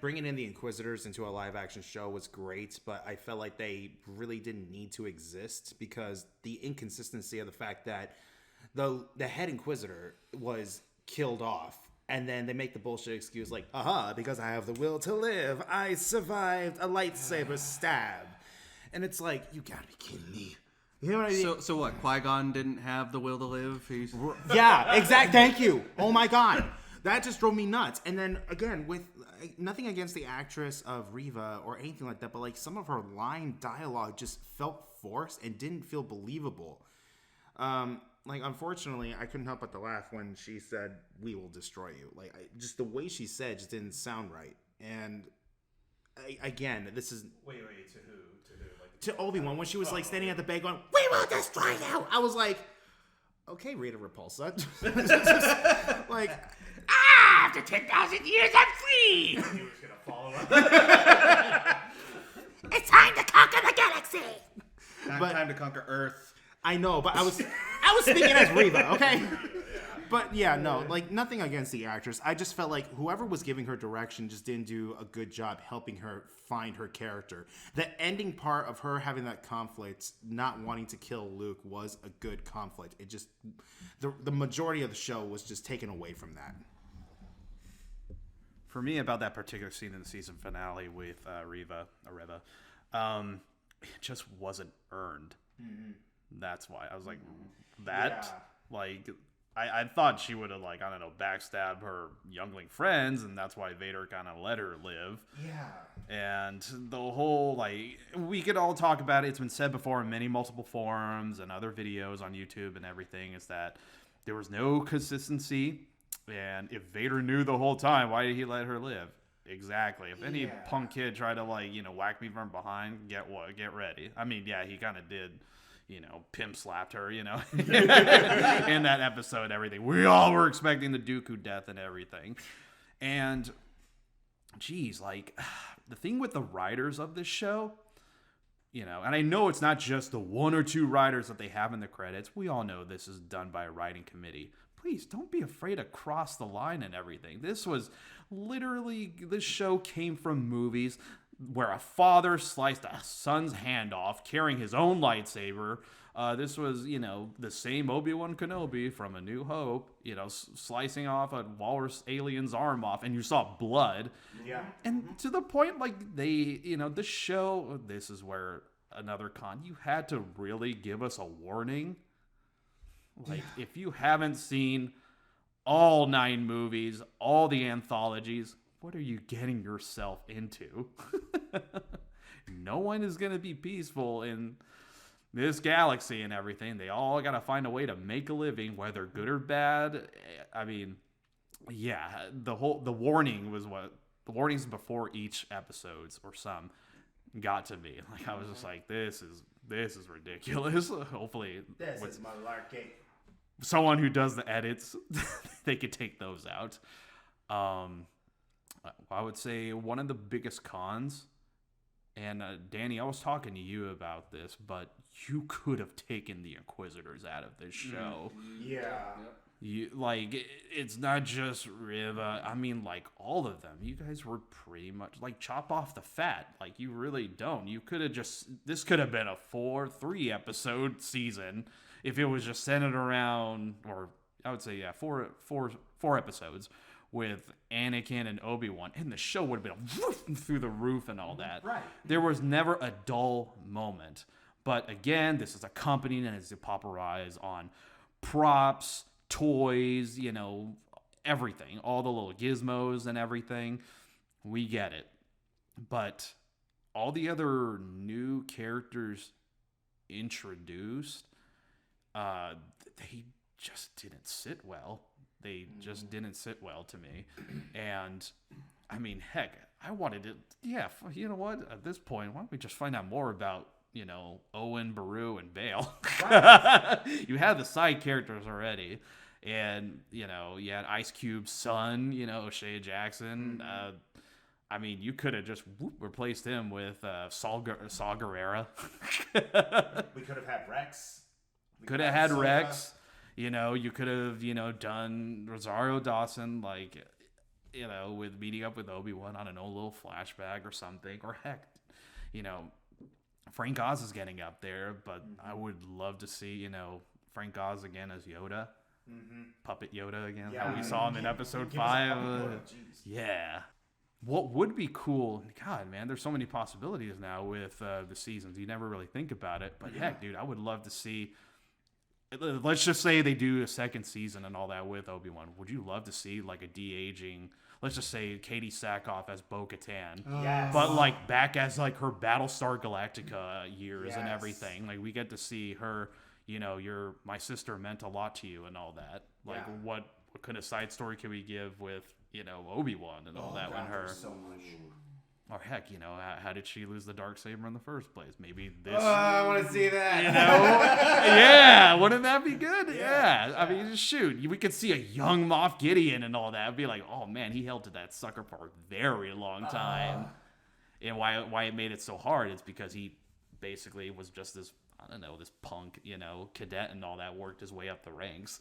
bringing in the Inquisitors into a live action show was great, but I felt like they really didn't need to exist, because the inconsistency of the fact that the head Inquisitor was killed off, and then they make the bullshit excuse like, because I have the will to live, I survived a lightsaber stab. And it's like, you gotta be kidding me. You know what I mean? So what? Qui-Gon didn't have the will to live? Yeah, exactly. Thank you. Oh my God. That just drove me nuts. And then again, with nothing against the actress of Reva or anything like that, but like some of her line dialogue just felt forced and didn't feel believable. Like, unfortunately, I couldn't help but to laugh when she said, "We will destroy you." Like, just the way she said just didn't sound right. And again, this is Wait, to who? Like, to Obi-Wan, when she was like standing at the bay going, "We will destroy you." I was like, okay, Rita Repulsa. Like, After 10,000 years, I'm free. he was gonna follow up. It's time to conquer the galaxy. Time to conquer Earth. I know, but I was speaking as Reva, okay? But yeah, no, like nothing against the actress. I just felt like whoever was giving her direction just didn't do a good job helping her find her character. The ending part of her having that conflict, not wanting to kill Luke, was a good conflict. It just, the majority of the show was just taken away from that. For me, about that particular scene in the season finale with Reva, it just wasn't earned. Mm-hmm. That's why I was like, I thought she would have, like, I don't know, backstabbed her youngling friends, and that's why Vader kind of let her live. Yeah. And the whole, like, we could all talk about it. It's been said before in many multiple forums and other videos on YouTube and everything, is that there was no consistency. And if Vader knew the whole time, why did he let her live? Exactly. If any punk kid tried to, like, whack me from behind, get ready. I mean, yeah, he kind of did, pimp slapped her, in that episode and everything. We all were expecting the Dooku death and everything. And, geez, like, the thing with the writers of this show, and I know it's not just the one or two writers that they have in the credits. We all know this is done by a writing committee. Please don't be afraid to cross the line and everything. This show came from movies where a father sliced a son's hand off carrying his own lightsaber. This was, the same Obi Wan Kenobi from A New Hope, slicing off a walrus alien's arm off, and you saw blood. Yeah. And to the point, like, the show, this is where another con, you had to really give us a warning. Like, if you haven't seen all 9 movies, all the anthologies, what are you getting yourself into? No one is going to be peaceful in this galaxy and everything. They all got to find a way to make a living, whether good or bad. I mean, yeah, the warning was the warnings before each episodes or some got to me. Like, I was just like, this is ridiculous. Hopefully, This is malarkey. Someone who does the edits, they could take those out. I would say one of the biggest cons, and Danny, I was talking to you about this, but you could have taken the Inquisitors out of this show. Yeah. It's not just Riva. I mean, like, all of them. You guys were pretty much, like, chop off the fat. Like, you really don't. You could have this could have been a 3 episode season if it was just centered around, or I would say, yeah, four episodes with Anakin and Obi-Wan, and the show would have been through the roof and all that. Right. There was never a dull moment. But again, this is a company that has to popularize on props, toys, everything, all the little gizmos and everything. We get it. But all the other new characters introduced, they just didn't sit well. They just didn't sit well to me. And I mean, heck, I wanted to, you know what? At this point, why don't we just find out more about, Owen, Beru, and Bale? Right. You have the side characters already. And, you had Ice Cube's son, O'Shea Jackson. I mean, you could have just replaced him with Saw Gerrera. We could have had Rex. Could have had Rex. You could have, done Rosario Dawson, like, with meeting up with Obi-Wan on a little flashback or something. Or heck, Frank Oz is getting up there, but I would love to see, Frank Oz again as Yoda. Puppet Yoda again. Yeah. How we saw him in episode 5. Yeah. What would be cool, God, man, there's so many possibilities now with the seasons. You never really think about it. But heck, dude, I would love to see, let's just say they do a second season and all that with Obi-Wan. Would you love to see, like, a de-aging, let's just say Katie Sackhoff as Bo-Katan, Yes. but, like, back as, like, her Battlestar Galactica years and Yes. everything. Like, we get to see her, my sister meant a lot to you and all that. Like, Yeah. what kind of side story can we give with, Obi-Wan and all that God, when her... there's so much. Or heck, how did she lose the Darksaber in the first place? Maybe this... I want to see that. Yeah, wouldn't that be good? Yeah. I mean, shoot, we could see a young Moff Gideon and all that. It'd be like, oh man, he held to that sucker for a very long time. And why it made it so hard is because he basically was just this, I don't know, this punk, cadet and all that, worked his way up the ranks.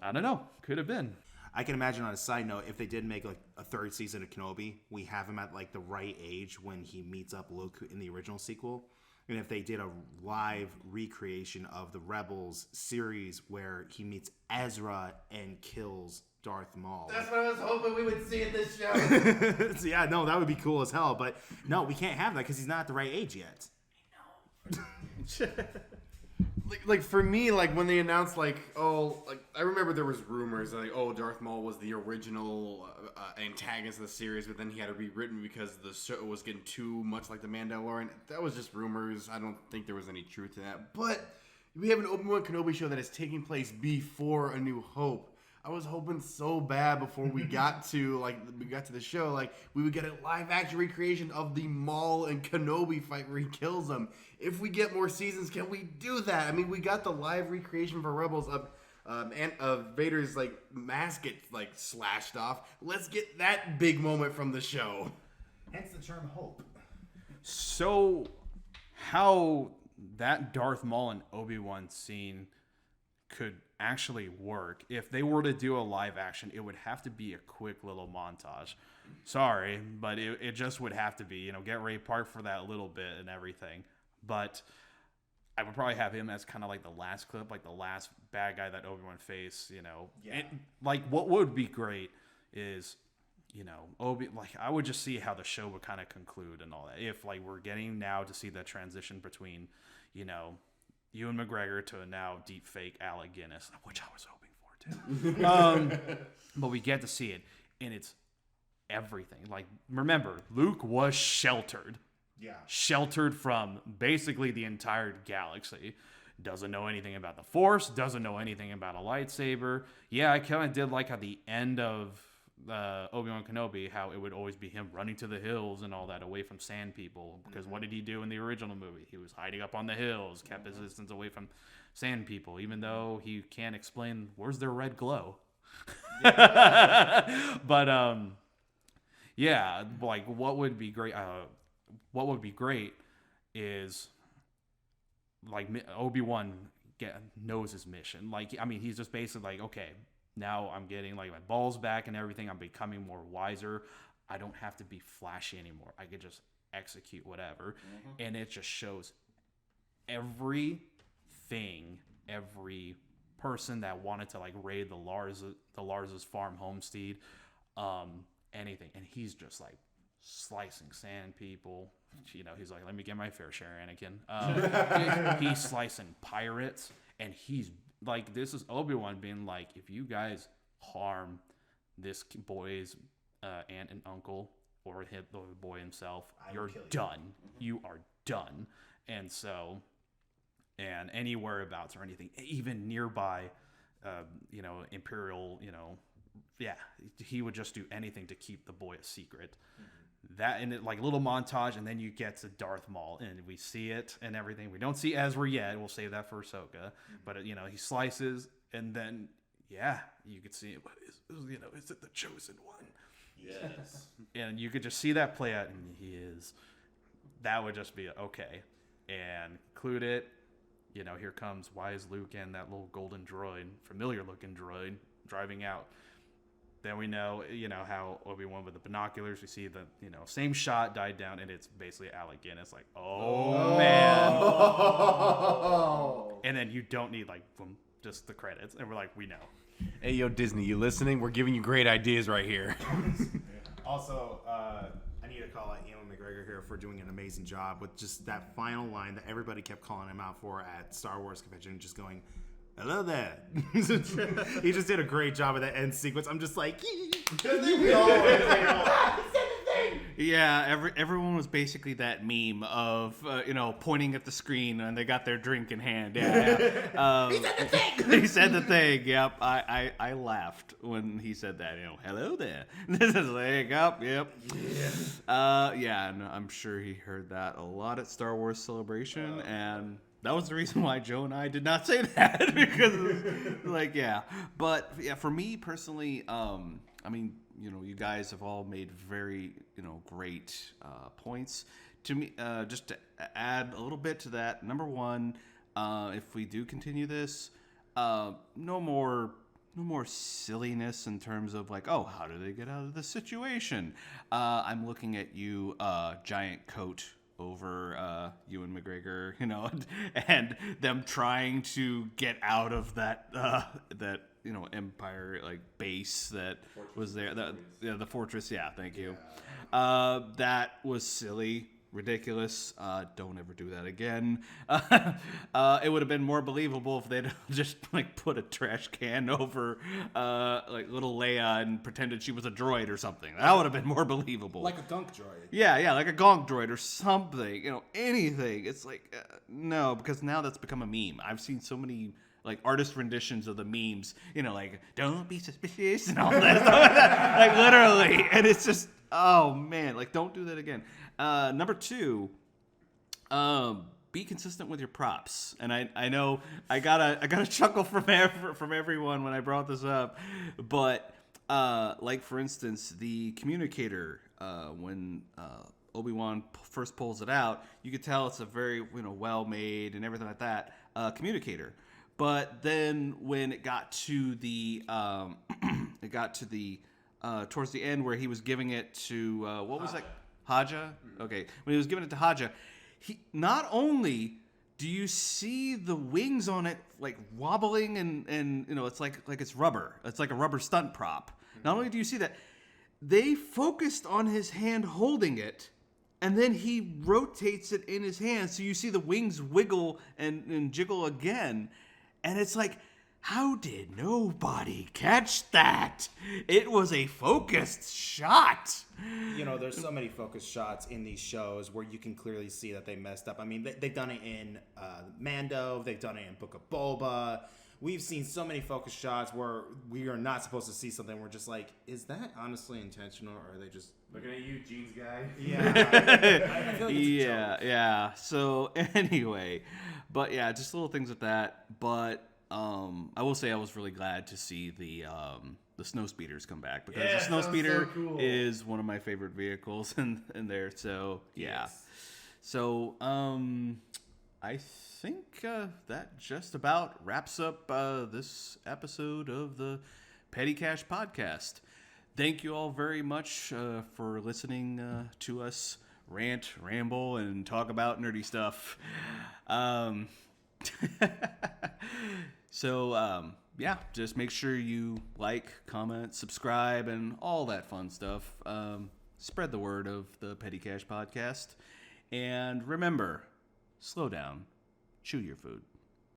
I don't know. Could have been. I can imagine, on a side note, if they did make like a 3rd season of Kenobi, we have him at like the right age when he meets up Luke in the original sequel. And if they did a live recreation of the Rebels series where he meets Ezra and kills Darth Maul. That's what I was hoping we would see in this show. So, yeah, no, that would be cool as hell. But no, we can't have that because he's not at the right age yet. like for me, like when they announced, like, oh, like I remember there was rumors like, oh, Darth Maul was the original antagonist of the series, but then he had to be written because the show was getting too much like the Mandalorian. That was just rumors. I don't think there was any truth to that. But we have an Obi Wan Kenobi show that is taking place before A New Hope. I was hoping so bad before we got to the show, like we would get a live action recreation of the Maul and Kenobi fight where he kills them. If we get more seasons, can we do that? I mean, we got the live recreation for Rebels of Vader's like mask get like slashed off. Let's get that big moment from the show. Hence the term hope. So, how that Darth Maul and Obi-Wan scene could actually work, if they were to do a live action, it would have to be a quick little montage. Sorry, but it just would have to be, you know, get Ray Park for that little bit and everything. But I would probably have him as kind of like the last clip, like the last bad guy that Obi-Wan faced, you know. Yeah. And, like, what would be great is, you know, I would just see how the show would kind of conclude and all that. If, like, we're getting now to see the transition between, you know, Ewan McGregor to a now deep fake Alec Guinness, which I was hoping for too. But we get to see it, and it's everything. Like, remember, Luke was sheltered. Yeah. Sheltered from basically the entire galaxy. Doesn't know anything about the Force. Doesn't know anything about a lightsaber. Yeah, I kind of did like at the end of Obi Wan Kenobi how it would always be him running to the hills and all that away from sand people. Because what did he do in the original movie? He was hiding up on the hills, kept his distance away from sand people, even though he can't explain where's their red glow. But yeah, like what would be great? What would be great is like Obi-Wan knows his mission. Like, I mean, he's just basically like, okay, now I'm getting like my balls back and everything. I'm becoming more wiser. I don't have to be flashy anymore. I could just execute whatever. Mm-hmm. And it just shows every person that wanted to like raid the Lars's farm homestead, anything. And he's just like slicing sand people. You know, he's like, let me get my fair share, Anakin. He's slicing pirates, and he's like, this is Obi-Wan being like, if you guys harm this boy's aunt and uncle or hit the boy himself, you're done. You are done. And so, and any whereabouts or anything, even nearby, you know, Imperial, you know, yeah, he would just do anything to keep the boy a secret. Mm-hmm. That and it like little montage, and then you get to Darth Maul, and we see it and everything. We don't see Ezra yet. We'll save that for Ahsoka. Mm-hmm. But you know, he slices, and then yeah, you could see it. But you know, is it the chosen one? Yes. And you could just see that play out, and he is. That would just be okay, and include it. You know, here comes wise Luke and that little golden droid, familiar looking droid, driving out. Then we know, you know, how Obi-Wan with the binoculars, we see the, you know, same shot died down, and it's basically Alec Guinness, like, man. And then you don't need, like, boom, just the credits. And we're like, we know. Hey, yo, Disney, you listening? We're giving you great ideas right here. Also, I need to call out Ewan McGregor here for doing an amazing job with just that final line that everybody kept calling him out for at Star Wars convention, just going, hello there. He just did a great job of that end sequence. I'm just like, yeah, everyone was basically that meme of you know, pointing at the screen and they got their drink in hand. Yeah. He said the thing. He said the thing. Yep. I laughed when he said that. You know, hello there. This is like up. Yep. Yeah. And I'm sure he heard that a lot at Star Wars Celebration and. That was the reason why Joe and I did not say that because, like, yeah. But yeah, for me personally, I mean, you know, you guys have all made very, you know, great points. To me, just to add a little bit to that. Number one, if we do continue this, no more silliness in terms of like, oh, how do they get out of the situation? I'm looking at you, giant coat. Over Ewan McGregor, you know, and them trying to get out of that you know, Empire like base that was there. The fortress. Yeah, thank you. That was silly. ridiculous. Don't ever do that again. It would have been more believable if they'd just like put a trash can over like little Leia and pretended she was a droid or something. That would have been more believable. Like a gunk droid. Yeah, like a gonk droid or something. Anything. It's like no, because now that's become a meme. I've seen so many like artist renditions of the memes. Like don't be suspicious and all that stuff. Like literally, and it's just oh man, like don't do that again. Number 2, be consistent with your props. And I know I got a chuckle from everyone when I brought this up, but like for instance, the communicator when Obi Wan first pulls it out, you could tell it's a very well made and everything like that communicator. But then when it got to the towards the end where he was giving it to what was that? Haja? Okay. When he was giving it to Haja, he not only do you see the wings on it like wobbling and it's like it's rubber. It's like a rubber stunt prop. Not only do you see that, they focused on his hand holding it, and then he rotates it in his hand, so you see the wings wiggle and jiggle again. And it's like, how did nobody catch that? It was a focused shot. There's so many focused shots in these shows where you can clearly see that they messed up. I mean, they've done it in Mando. They've done it in Book of Boba. We've seen so many focused shots where we are not supposed to see something. We're just like, is that honestly intentional, or are they just Looking at you, jeans guy. Yeah, I feel like it's a joke. Yeah. So anyway, but yeah, just little things with that. But I will say I was really glad to see the snow speeders come back, because the snow speeder is one of my favorite vehicles in there. So yeah. Yes. So I think that just about wraps up this episode of the Petty Cash Podcast. Thank you all very much for listening to us rant, ramble, and talk about nerdy stuff. So, yeah, just make sure you like, comment, subscribe, and all that fun stuff. Spread the word of the Petty Cash Podcast. And remember, slow down, chew your food.